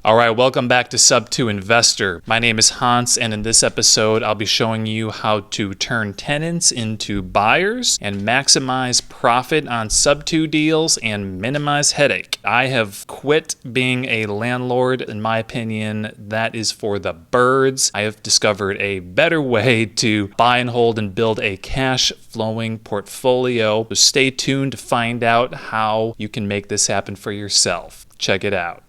All right, welcome back to Sub2 Investor. My name is Hans, and in this episode, I'll be showing you how to turn tenants into buyers and maximize profit on Sub2 deals and minimize headache. I have quit being a landlord. In my opinion, that is for the birds. I have discovered a better way to buy and hold and build a cash flowing portfolio. So stay tuned to find out how you can make this happen for yourself. Check it out.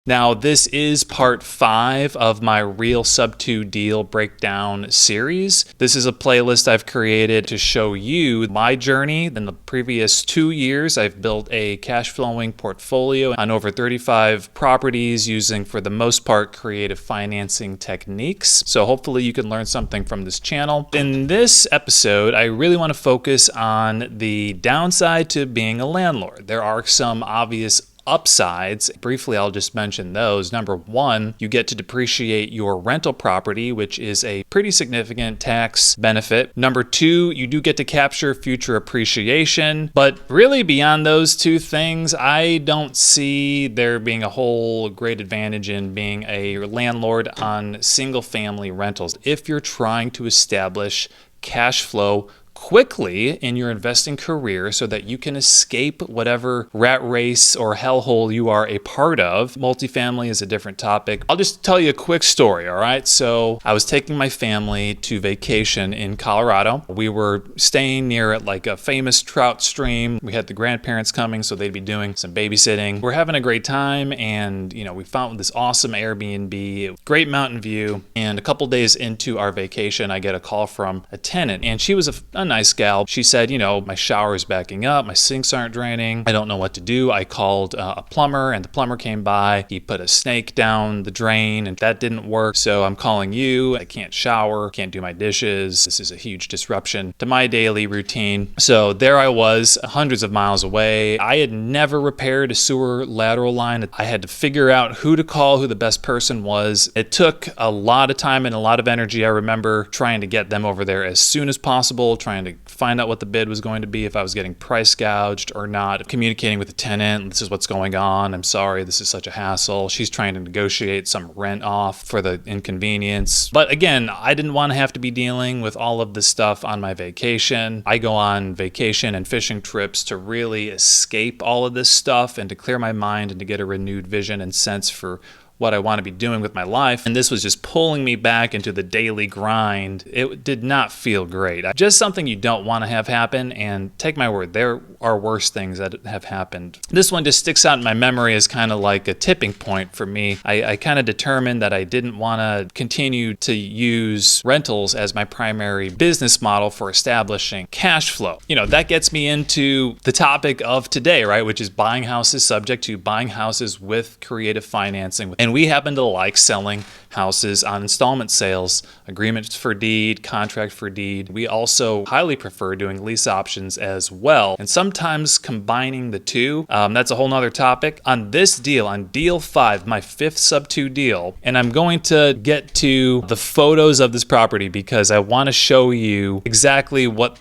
Now, this is part 5 of my Real Sub2 Deal Breakdown series. This is a playlist I've created to show you my journey. In the previous 2 years, I've built a cash flowing portfolio on over 35 properties using, for the most part, creative financing techniques. So hopefully you can learn something from this channel. In this episode, I really want to focus on the downside to being a landlord. There are some obvious upsides. Briefly, I'll just mention those. Number one, you get to depreciate your rental property, which is a pretty significant tax benefit. Number two, you do get to capture future appreciation. But really, beyond those two things, I don't see there being a whole great advantage in being a landlord on single family rentals if you're trying to establish cash flow quickly in your investing career so that you can escape whatever rat race or hellhole you are a part of. Multifamily is a different topic. I'll just tell you a quick story, all right? So I was taking my family to vacation in Colorado. We were staying near like a famous trout stream. We had the grandparents coming, so they'd be doing some babysitting. We're having a great time, and we found this awesome Airbnb, great mountain view. And a couple days into our vacation, I get a call from a tenant, and she was a nice gal. She said, my shower is backing up, my sinks aren't draining, I don't know what to do. I called a plumber, and the plumber came by. He put a snake down the drain, and that didn't work. So I'm calling you. I can't shower, can't do my dishes. This is a huge disruption to my daily routine. So there I was, hundreds of miles away. I had never repaired a sewer lateral line. I had to figure out who to call, who the best person was. It took a lot of time and a lot of energy. I remember trying to get them over there as soon as possible, trying to find out what the bid was going to be, if I was getting price gouged or not, communicating with the tenant, this is what's going on, I'm sorry, this is such a hassle. She's trying to negotiate some rent off for the inconvenience. But again, I didn't want to have to be dealing with all of this stuff on my vacation. I go on vacation and fishing trips to really escape all of this stuff and to clear my mind and to get a renewed vision and sense for what I want to be doing with my life. And this was just pulling me back into the daily grind. It did not feel great. Just something you don't want to have happen. And take my word, there are worse things that have happened. This one just sticks out in my memory as kind of like a tipping point for me. I kind of determined that I didn't want to continue to use rentals as my primary business model for establishing cash flow. That gets me into the topic of today, right? Which is buying houses, subject to buying houses with creative financing. And we happen to like selling houses on installment sales, agreements for deed, contract for deed. We also highly prefer doing lease options as well, and sometimes combining the two. That's a whole nother topic. On this deal, on deal 5, my 5th Sub2 deal, and I'm going to get to the photos of this property because I want to show you exactly what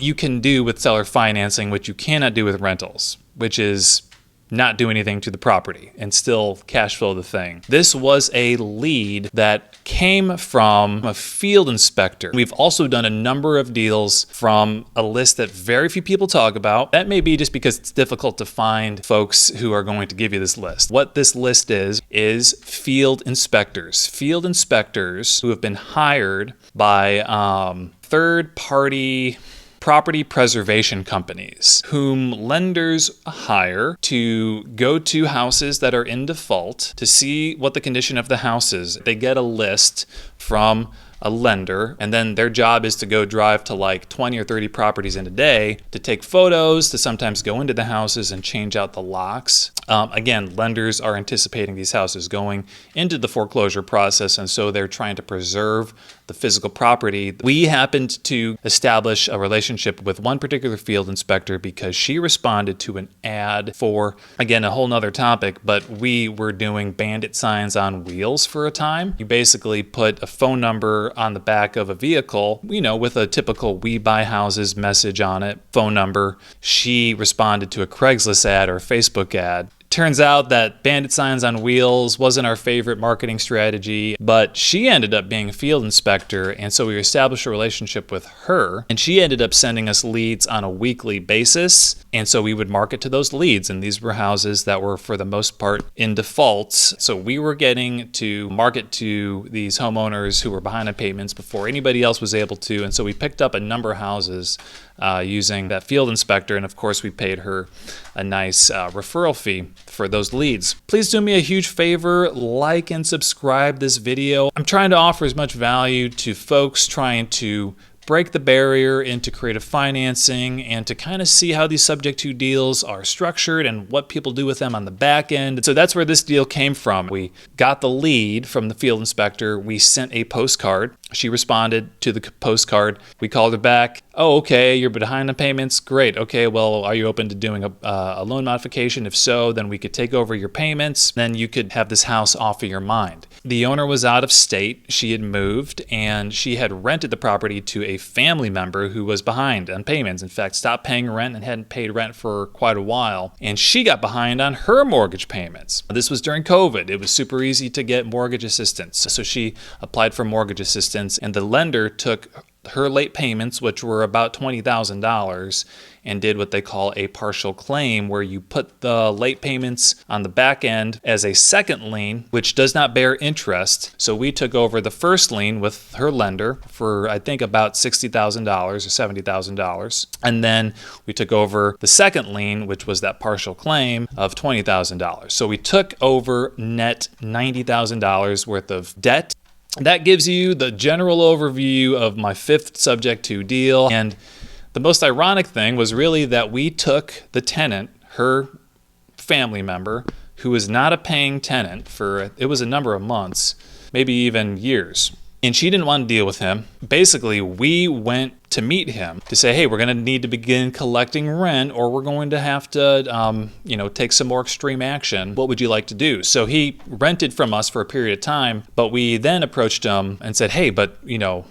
you can do with seller financing, which you cannot do with rentals, which is not do anything to the property and still cash flow the thing. This was a lead that came from a field inspector. We've also done a number of deals from a list that very few people talk about. That may be just because it's difficult to find folks who are going to give you this list. What this list is field inspectors. Field inspectors who have been hired by third-party property preservation companies whom lenders hire to go to houses that are in default to see what the condition of the house is. They get a list from a lender, and then their job is to go drive to like 20 or 30 properties in a day to take photos, to sometimes go into the houses and change out the locks. Again, lenders are anticipating these houses going into the foreclosure process, and so they're trying to preserve the physical property. We happened to establish a relationship with one particular field inspector because she responded to an ad for, again, a whole nother topic, but we were doing bandit signs on wheels for a time. You basically put a phone number on the back of a vehicle, with a typical "We Buy Houses" message on it, phone number. She responded to a Craigslist ad or a Facebook ad. Turns out that bandit signs on wheels wasn't our favorite marketing strategy, but she ended up being a field inspector, and so we established a relationship with her, and she ended up sending us leads on a weekly basis, and so we would market to those leads, and these were houses that were, for the most part, in defaults. So we were getting to market to these homeowners who were behind on payments before anybody else was able to, and so we picked up a number of houses using that field inspector, and of course we paid her a nice referral fee for those leads. Please do me a huge favor, like and subscribe this video. I'm trying to offer as much value to folks trying to break the barrier into creative financing and to kind of see how these subject to deals are structured and what people do with them on the back end. So that's where this deal came from. We got the lead from the field inspector. We sent a postcard. She responded to the postcard. We called her back. "Oh, okay, you're behind on payments. Great. Okay, well, are you open to doing a loan modification? If so, then we could take over your payments. Then you could have this house off of your mind." The owner was out of state. She had moved, and she had rented the property to a family member who was behind on payments. In fact, stopped paying rent and hadn't paid rent for quite a while. And she got behind on her mortgage payments. This was during COVID. It was super easy to get mortgage assistance. So she applied for mortgage assistance, and the lender took her late payments, which were about $20,000, and did what they call a partial claim, where you put the late payments on the back end as a second lien, which does not bear interest. So we took over the first lien with her lender for, I think, about $60,000 or $70,000. And then we took over the second lien, which was that partial claim of $20,000. So we took over net $90,000 worth of debt. That gives you the general overview of my fifth subject to deal. And the most ironic thing was really that we took the tenant, her family member, who was not a paying tenant for, it was a number of months, maybe even years. And she didn't want to deal with him. Basically, we went to meet him to say, hey, we're going to need to begin collecting rent, or we're going to have to, take some more extreme action. What would you like to do? So he rented from us for a period of time, but we then approached him and said, hey, but,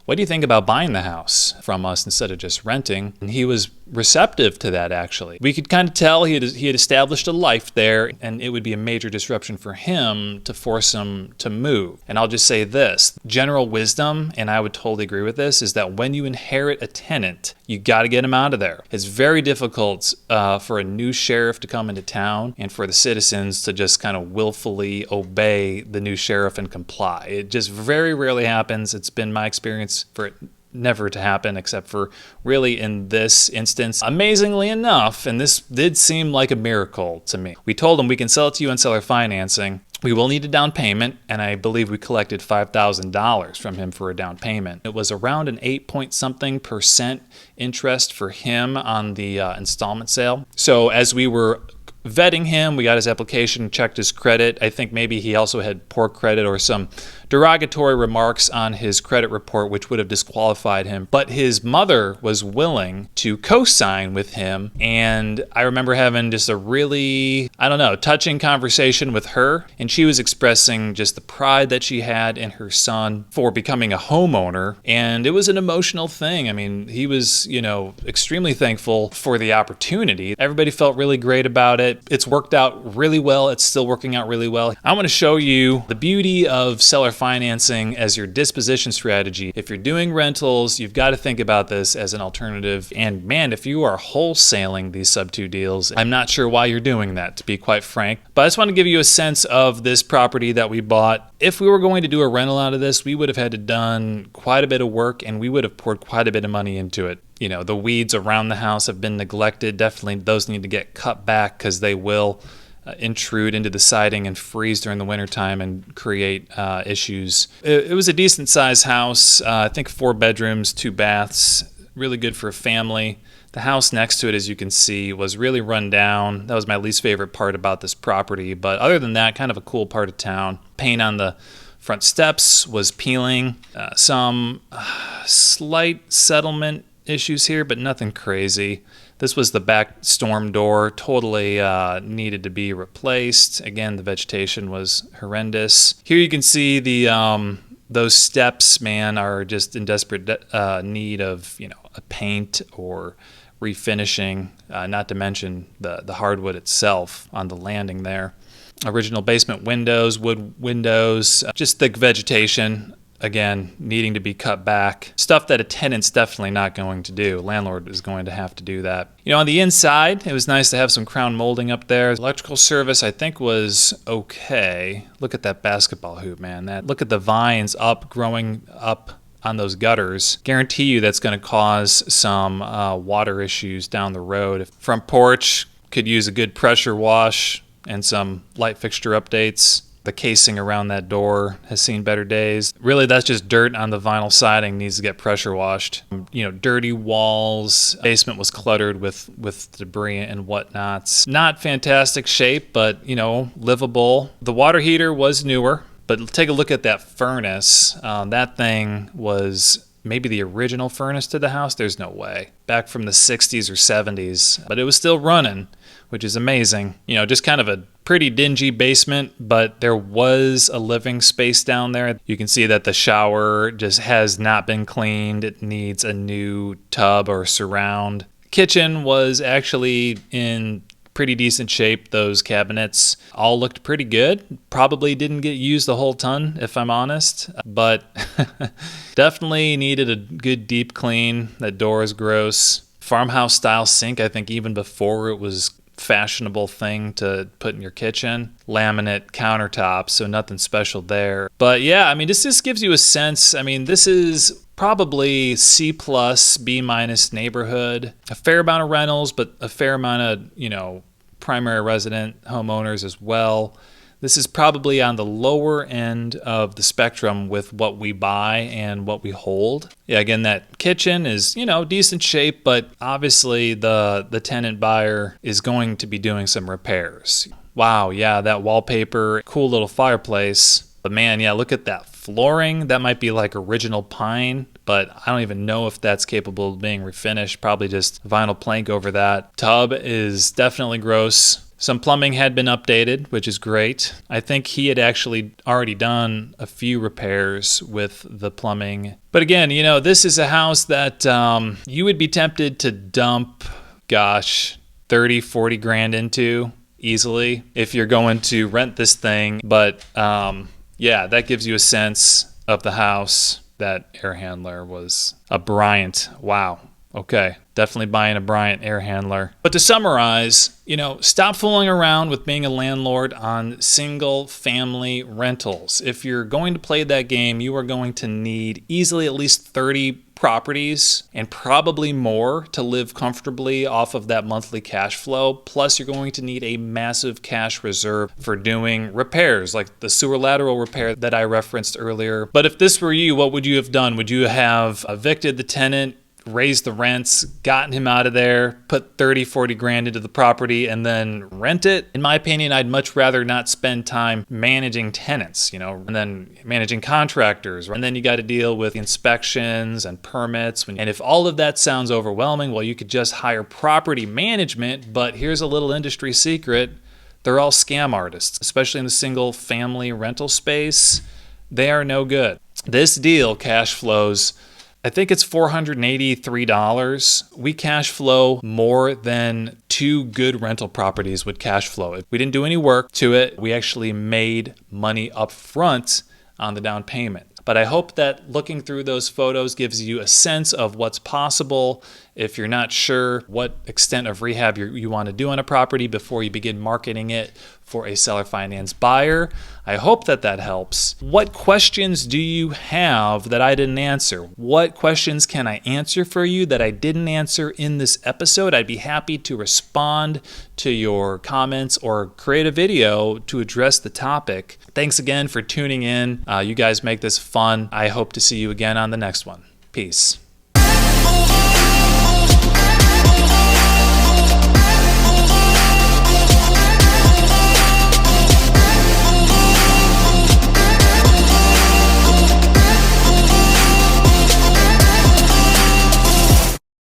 what do you think about buying the house from us instead of just renting? And he was receptive to that, actually. We could kind of tell he had established a life there, and it would be a major disruption for him to force him to move. And I'll just say this, general wisdom, and I would totally agree with this, is that when you inherit a tenant, you got to get him out of there. It's very difficult for a new sheriff to come into town and for the citizens to just kind of willfully obey the new sheriff and comply. It just very rarely happens. It's been my experience for it never to happen, except for really in this instance. Amazingly enough, and this did seem like a miracle to me, we told him we can sell it to you on seller financing. We will need a down payment, and I believe we collected $5,000 from him for a down payment. It was around an 8-point-something% interest for him on the installment sale. So as we were vetting him, we got his application, checked his credit. I think maybe he also had poor credit or some derogatory remarks on his credit report, which would have disqualified him. But his mother was willing to co-sign with him. And I remember having just a really, touching conversation with her. And she was expressing just the pride that she had in her son for becoming a homeowner. And it was an emotional thing. I mean, he was, extremely thankful for the opportunity. Everybody felt really great about it. It's worked out really well. It's still working out really well. I want to show you the beauty of seller financing as your disposition strategy. If you're doing rentals, you've got to think about this as an alternative. And man, if you are wholesaling these sub-2 deals, I'm not sure why you're doing that, to be quite frank. But I just want to give you a sense of this property that we bought. If we were going to do a rental out of this, we would have had to done quite a bit of work, and we would have poured quite a bit of money into it. The weeds around the house have been neglected. Definitely those need to get cut back because they will intrude into the siding and freeze during the wintertime and create issues. It was a decent sized house. I think 4 bedrooms, 2 baths, really good for a family. The house next to it, as you can see, was really run down. That was my least favorite part about this property. But other than that, kind of a cool part of town. Paint on the Front steps was peeling. Some slight settlement issues here, but nothing crazy. This was the back storm door, totally needed to be replaced. Again, the vegetation was horrendous. Here you can see the those steps, man, are just in desperate need of, a paint or refinishing, not to mention the hardwood itself on the landing there. Original basement windows, wood windows, just thick vegetation. Again, needing to be cut back. Stuff that a tenant's definitely not going to do. Landlord is going to have to do that. On the inside, it was nice to have some crown molding up there. Electrical service, I think, was okay. Look at that basketball hoop, man. Look at the vines growing up on those gutters. Guarantee you that's going to cause some water issues down the road. Front porch could use a good pressure wash and some light fixture updates. The casing around that door has seen better days. Really, that's just dirt on the vinyl siding, needs to get pressure washed. Dirty walls. Basement was cluttered with debris and whatnots. Not fantastic shape, but, livable. The water heater was newer, but take a look at that furnace. That thing was maybe the original furnace to the house. There's no way. Back from the 60s or 70s, but it was still running, which is amazing. Just kind of a pretty dingy basement, but there was a living space down there. You can see that the shower just has not been cleaned. It needs a new tub or surround. Kitchen was actually in pretty decent shape. Those cabinets all looked pretty good. Probably didn't get used a whole ton, if I'm honest, but definitely needed a good deep clean. That door is gross. Farmhouse style sink, I think even before it was fashionable thing to put in your kitchen. Laminate countertops, so nothing special there. But yeah, this just gives you a sense. This is probably C+, B- neighborhood. A fair amount of rentals, but a fair amount of, primary resident homeowners as well. This is probably on the lower end of the spectrum with what we buy and what we hold. Yeah, again, that kitchen is, decent shape, but obviously the tenant buyer is going to be doing some repairs. Wow, yeah, that wallpaper, cool little fireplace. But man, yeah, look at that flooring. That might be like original pine, but I don't even know if that's capable of being refinished. Probably just vinyl plank over that. Tub is definitely gross. Some plumbing had been updated, which is great. I think he had actually already done a few repairs with the plumbing. But again, this is a house that you would be tempted to dump, 30, 40 grand into easily if you're going to rent this thing. But yeah, that gives you a sense of the house. That air handler was a Bryant. Wow. Okay, definitely buying a Bryant air handler. But to summarize, stop fooling around with being a landlord on single family rentals. If you're going to play that game, you are going to need easily at least 30 properties and probably more to live comfortably off of that monthly cash flow. Plus, you're going to need a massive cash reserve for doing repairs like the sewer lateral repair that I referenced earlier. But if this were you, what would you have done? Would you have evicted the tenant, raised the rents, gotten him out of there, put 30, 40 grand into the property, and then rent it? In my opinion, I'd much rather not spend time managing tenants, and then managing contractors. And then you got to deal with inspections and permits. And if all of that sounds overwhelming, well, you could just hire property management. But here's a little industry secret. They're all scam artists, especially in the single family rental space. They are no good. This deal cash flows, I think it's $483. We cash flow more than 2 good rental properties would cash flow. We didn't do any work to it. We actually made money up front on the down payment. But I hope that looking through those photos gives you a sense of what's possible. If you're not sure what extent of rehab you want to do on a property before you begin marketing it for a seller finance buyer, I hope that helps. What questions do you have that I didn't answer? What questions can I answer for you that I didn't answer in this episode? I'd be happy to respond to your comments or create a video to address the topic. Thanks again for tuning in. You guys make this fun. I hope to see you again on the next one. Peace.